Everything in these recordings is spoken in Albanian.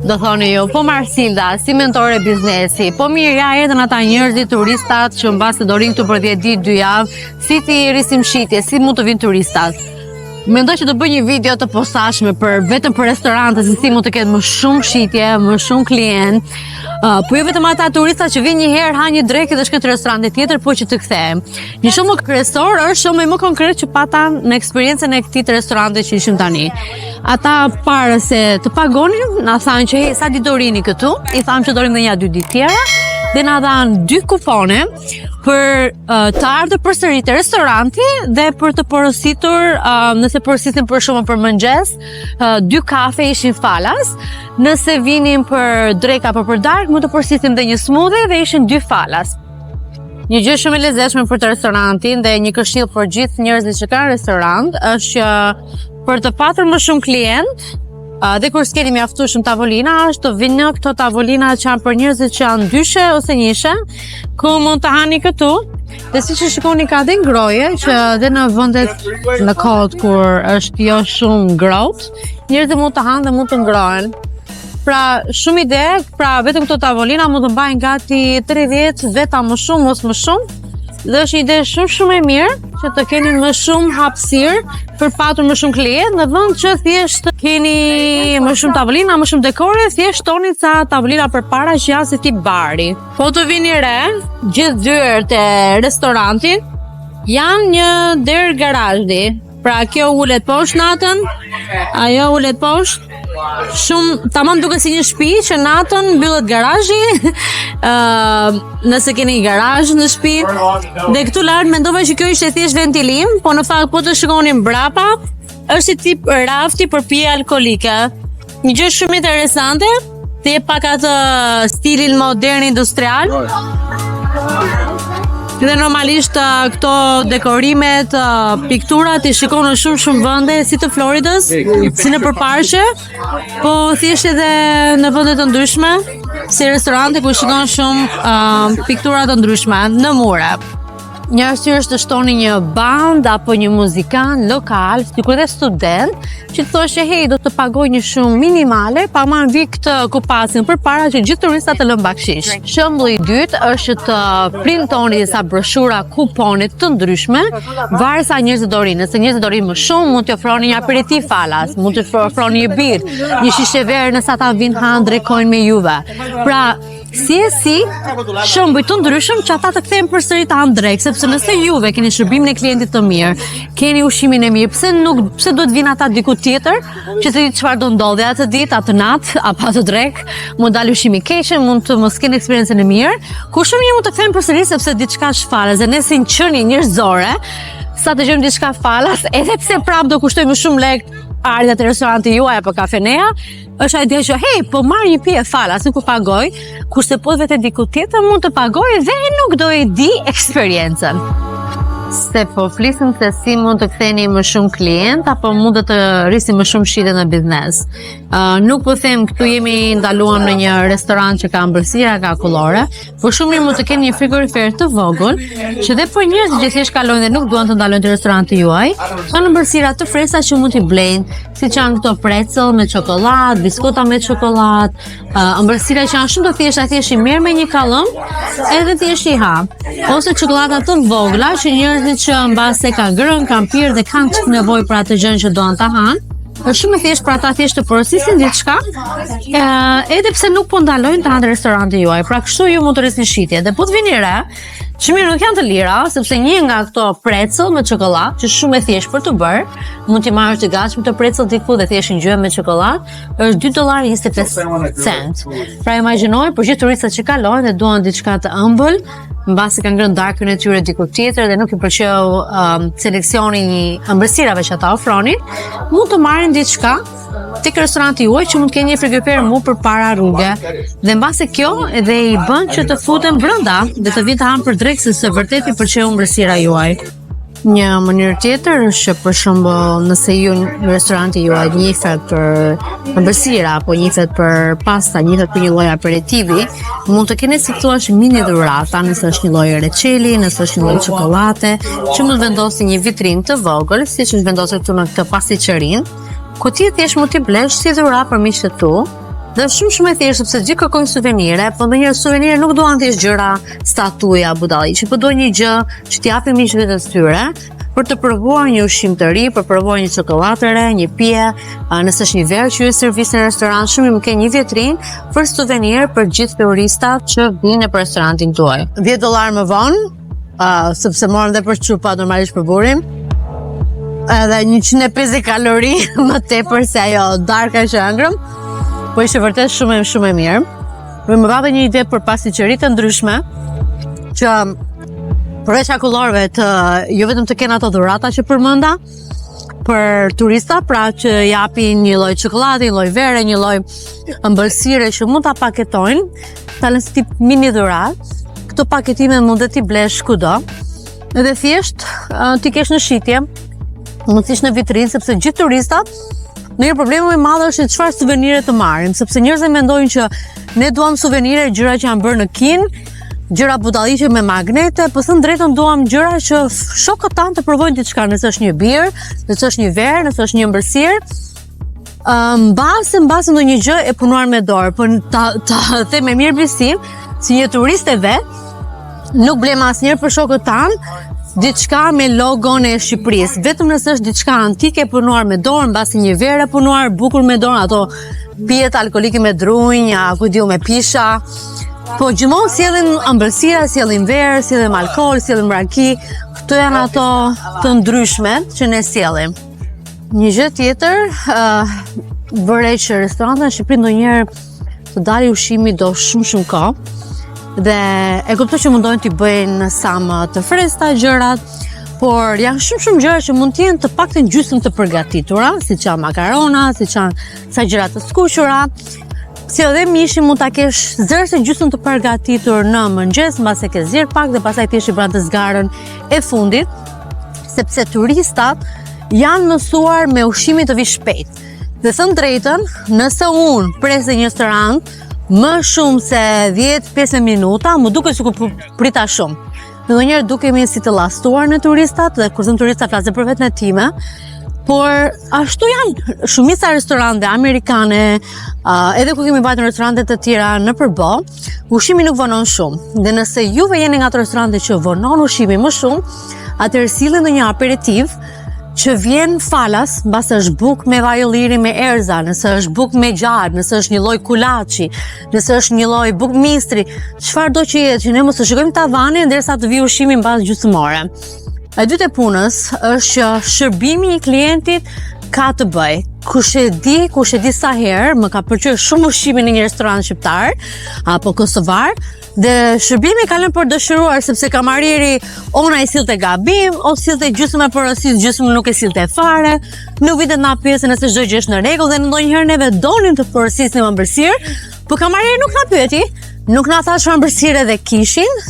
Do thoni ju, po Marsilda, si mentore biznesi, po mirë ja erdhën ata njerëzit turistat që mbas do rinë këtu për 10 ditë, 2 javë, si ti rrisim shitje, si mund të vinë turistat? Mendoj që do bëj një video të posaçme vetëm për restorante, se si mund të ketë më shumë shitje, më shumë klient. Po jo vetëm ata turistat që vinë një herë, ha një drekë dhe shkojnë te restorante tjetër, po që të kthehen. Një shembull kryesor është shumë më konkret që pata në eksperiencën e këtij restorante që ishim tani. Ata para se të pagonin, na thanë që sa ditë do rini këtu, i thamë që do rinim edhe 2 ditë tjera, dhe na dhanë 2 kupone për të ardhur përsëri te restoranti dhe për të porositur, nëse porositin për shumë për mëngjes, 2 kafe ishin falas. Nëse vinin për dreka apo për darkë, mund të porositim dhe një smoothie dhe ishin 2 falas. Një gjë shumë e lezetshme për të restorantin dhe një këshill për gjithë njerëzit që kanë restorant është që për të patur më shumë klient, dhe kur s'keni mjaftu shumë tavolina, është të vinë në këto tavolina që janë për njerëzit që janë dyshe ose njëshe, ku mund të hani këtu. Dhe si që shikoni ka dhe ngroje, që dhe në vendet në kohët kur është jo shumë ngrohtë, njerëzit mund të hanë dhe mund të ngrohen. Pra shumë ide, pra vetëm këto tavolina mund të mbajnë gati 30 veta më shumë, mos më shumë. Dhe është ide shumë e mirë që të keni më shumë hapësirë për patur më shumë klient, në vend që thjesht keni më shumë tavolina, më shumë dekore, thjesht toni ca tavolina përpara që janë si tip bari. Po të vini re, gjithë dyert e restorantit janë një derë garazhi. Pra kjo ulet poshtë natën, ajo ulet poshtë. Shumë tamam duket si një shtëpi që natën mbyllet garazhi. Nëse keni garazh në shtëpi. Dhe këtu lart mendova që kjo ishte thjesht ventilim, po në fakt po të shikonin mbrapa, është si tip rafti për pije alkolike. Një gjë shumë interesante, të jep pak atë stilin modern industrial. Dhe normalisht këto dekorimet, pikturat i shikon në shumë vende, si të Floridës, si në përparqe, po thjesht edhe në vende të ndryshme, si restorante ku shikon shumë piktura të ndryshme në mure. Një arsye është të shtoni një band apo një muzikant lokal, sikur dhe student, që të thoshte hey, do të pagoj një shumë minimale, pa marrë vi këtë kupasin përpara që gjithë turistat të lënë bakshish. Shembulli i dytë është të printoni disa broshura kuponit të ndryshme, varet sa njerëzit do rinë. Nëse njerëzit do rinë më shumë, mund të ofroni një aperitiv falas, mund të ofroni një birë, një shishe verë nëse ata vinë hanë drekojnë me juve. Pra, si shembuj të ndryshëm që ata të kthehen përsëri të hanë drek, sepse nëse juve keni shërbimin e klientit të mirë, keni ushqimin e mirë, pse duhet vinë ata diku tjetër që të ditë çfarë do ndodhi atë ditë, atë natë, apo atë drek, mund dalë ushqimi i keq, mund të mos keni eksperiencën e mirë, ku shumë mund të kthehen përsëri sepse diçka shfalas dhe ne si qenie njerëzore, sa të gjejmë diçka falas, edhe pse prap do kushtoj më shumë lekë ardha te restoranti juaj apo kafenea, është idea që hey, po marr një pije falas, nuk u pagoj, kurse po vetë diku tjetër mund të pagoj dhe nuk do e di eksperiencën. Se po flisim se si mund të ktheni më shumë klient apo mund të rrisim më shumë shitje në biznes. Nuk po them këtu jemi ndaluar në një restorant që ka ëmbëlsira, ka kullore, por shumë mirë mund të keni një frigorifer të vogël, që dhe për njerëzit që thjesht kalojnë dhe nuk duan të ndalojnë te restoranti juaj, kanë ëmbëlsira të freskëta që mund t'i blejnë, siç janë këto pretzel me çokoladë, biskota me çokoladë, ëmbëlsira që janë shumë të thjeshta, thjesht i merr me një kallëm, edhe thjesht i ha. Ose çokolada të vogla që njerëzit që mbase kanë ngrënë, kanë pirë dhe kanë nevojë për atë gjën që doan ta hanë. Është shumë e thjeshtë për ata thjesht të porosisin diçka, edhe pse nuk po ndalojnë të hanë restoranti juaj. Pra kështu ju mund të rrisni shitje. Dhe po të vini re, që mirë nuk janë të lira, sepse një nga këto pretzel me çokoladë, që shumë e thjeshtë për të bërë, mund t'i marrësh të gatshëm të pretzel diku dhe thjesht ngjyrë me çokoladë, është $2.25. Pra imagjinoj për gjithë turistët që kalojnë dhe duan diçka të ëmbël, mbasi kanë ngrënë darkën e tyre diku tjetër dhe nuk i pëlqeu seleksioni i ëmbëlsirave që ata ofronin, mund të marrin diçka tek restoranti juaj që mund të kenë një frigorifer mu përpara rruge. Dhe mbasi kjo edhe i bën që të futen brenda dhe të vinë të hanë për drek se vërtet i pëlqeu ëmbëlsira juaj. Një mënyrë tjetër është që për shembull nëse ju në restoranti juaj njihet për ëmbëlsira apo njihet për pasta, njihet për një lloj aperitivi, mund të keni si thua mini dhurata, nëse është një lloj reçeli, nëse është një lloj çokolade, që mund vendosni një vitrinë të vogël, siç është vendosur këtu në këtë pasticërinë, ku ti thjesht mund t'i blesh si dhuratë për miqtë tu, Dhe shumë e thjeshtë sepse gjithë kërkojnë suvenire, po ndonjëherë suvenire nuk duan thjesht gjëra statuja budalliqe, po duan një gjë që t'i japin miqve të tyre për të provuar një ushqim të ri, për provuar një çokoladë të re, një pije, nëse është një verë që ju servis në restoran, shumë më ke një vitrinë për suvenir për gjithë turistat që vinë në restorantin tuaj. $10 më vonë, sepse morëm dhe për çupa normalisht për burim. Edhe 150 kalori më tepër se ajo darka që ëngrëm, po ishte vërtet shumë e mirë. Më vave një ide për pasticëri të ndryshme që përveç akullorëve të jo vetëm të kenë ato dhurata që përmenda për turista, pra që japin një lloj çokoladë, një lloj vere, një lloj ëmbëlsire që mund ta paketojnë, ta lënë si tip mini dhuratë. Këto paketime mund të t'i blesh kudo. Edhe thjesht ti kesh në shitje, mund t'ish në vitrinë, sepse gjithë turistat në një problemi më i madh është çfarë suvenire të marrim, sepse njerëzit mendojnë që ne duam suvenire, gjëra që janë bërë në Kinë, gjëra budalliqe me magnete, po thënë drejtën duam gjëra që shokët tanë të provojnë diçka, nëse është një birë, nëse është një verë, nëse është një ëmbëlsirë, mbase ndonjë gjë e punuar me dorë, po ta them me mirë besim, si një turist e vet, nuk blem asnjëherë për shokët tanë diçka me logon e Shqipërisë, vetëm nëse është diçka antike punuar me dorë, mbasi një verë punuar bukur me dorë, ato pijet alkolike me drunj, ku diu me pisha. Po gjithmonë sjellin ëmbëlsira, sjellin verë, sjellin alkool, sjellin raki. Këto janë ato të ndryshme që ne sjellim. Një gjë tjetër, vërej që restorantet në Shqipëri ndonjëherë të dalë ushqimi do shumë kohë. Dhe e kuptoj që mundojnë t'i bëjnë sa më të freskëta gjërat, por janë shumë gjëra që mund të jenë të paktën gjysmë të përgatitura, siç janë makarona, siç janë sa gjëra të skuqura. Si edhe mishi mund ta kesh zërë se gjysmë të përgatitur në mëngjes, mbase ke zirë pak dhe pastaj ti shqipran të zgarën e fundit, sepse turistat janë mësuar me ushqimin të vi shpejt. Dhe thënë drejtën, nëse unë pres në një restorant më shumë se 10-15 minuta, më duket sikur prita shumë. Ndonjëherë dukemi si të llastuar në turistat, dhe kur thënë turistat flas për vetën e time, por ashtu janë shumica restorante amerikane, edhe ku kemi bajtur në restorante të tjera në përbo, ushqimi nuk vonon shumë. Dhe nëse juve jeni nga ato restorante që vonon ushqimi më shumë, atëherë sillni ndonjë aperitiv që vjen falas, mbas është bukë me vaj ulliri me erza, nëse është bukë me gjarë, nëse është një lloj kulaçi, nëse është një lloj bukë mistri, çfarëdo që jetë, që ne mos të shikojmë tavanin derisa të vijë ushqimi mbas gjysmore. E dytë e punës është që shërbimi i klientit ka të bëj. Kush e di sa herë më ka pëlqyer shumë ushqimi në një restorant shqiptar apo kosovar, dhe shërbimi ka lënë për dëshiruar, sepse kamarieri ona i sillte gabim, ose sillte gjysmë e porosis, gjysmë nuk e sillte fare, nuk vitet na pyesën nëse çdo gjë është në rregull, dhe ndonjëherë neve donim të porosisnim ëmbëlsirë, por kamarieri nuk na pyeti, nuk na tha çfarë ëmbëlsire dhe kishin.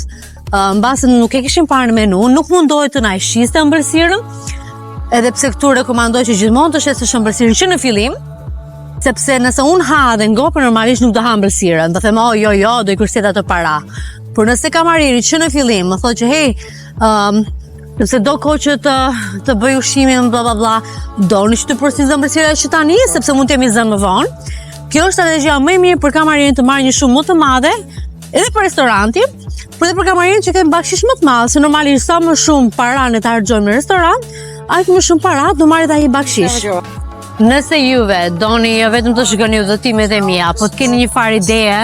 Mbase nuk e kishim parë në menu, nuk mundohet të na e shiste ëmbëlsirën, edhe pse këtu rekomandoj që gjithmonë të shesësh ëmbëlsirën që në fillim, sepse nëse unë ha dhe ngopër normalisht nuk do ha ëmbëlsirën, do them jo, do i kushtet ato para. Por nëse kamarieri që në fillim më thotë që hey, nëse do kohë që të bëj ushqimin bla bla bla, doni që të porosisë ëmbëlsira që tani, sepse mund të jemi zënë më vonë. Kjo është strategjia më e mirë për kamarierin të marrë një shumë më të madhe, edhe për restorantin, por edhe për kamarierin që kemë bakshish më të madh, se normalisht sa më shumë para ne ta harxojmë në restorant, aq më shumë para do marrit ai bakshish. Nëse juve doni jo vetëm të shikoni udhëtimet e mia, po të keni një farë ideje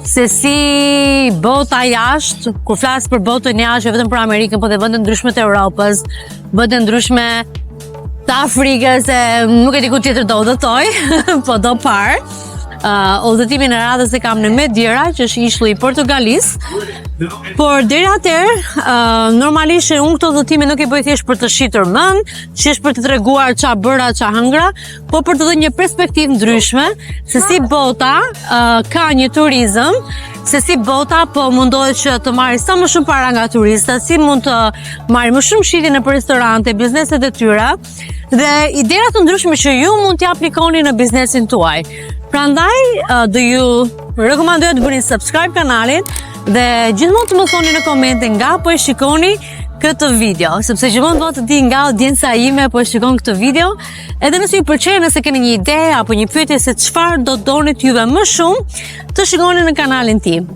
se si bota jashtë, kur flas për botën jashtë, jo vetëm për Amerikën, po dhe vende ndryshme të Europës, vende ndryshme të Afrikës, se nuk e di ku tjetër do udhëtoj, po do parë. Udhëtimin e radhës e kam në Madeira, që është ishlli i Portugalisë. Por deri atëherë, normalisht unë këto udhëtime nuk i bëj thjesht për të shitur mend, thjesht për të treguar ç'a bëra, ç'a hëngra, po për të dhënë një perspektivë ndryshme se si bota ka një turizëm, se si bota po mundohet që të marrë sa më shumë para nga turistët, si mund të marrë më shumë shitje në restorante, bizneset e tyre, dhe idera të ndryshme që ju mund t'i aplikoni në biznesin tuaj. Prandaj, do ju rekomandoj të bëni subscribe kanalin dhe gjithmonë të më thoni në komente nga po e shikoni këtë video, sepse gjithmonë do të di nga audienca ime po shikon këtë video, edhe nëse ju pëlqen, nëse keni një ide apo një pyetje se çfarë do donit juve më shumë, të shikoni në kanalin tim.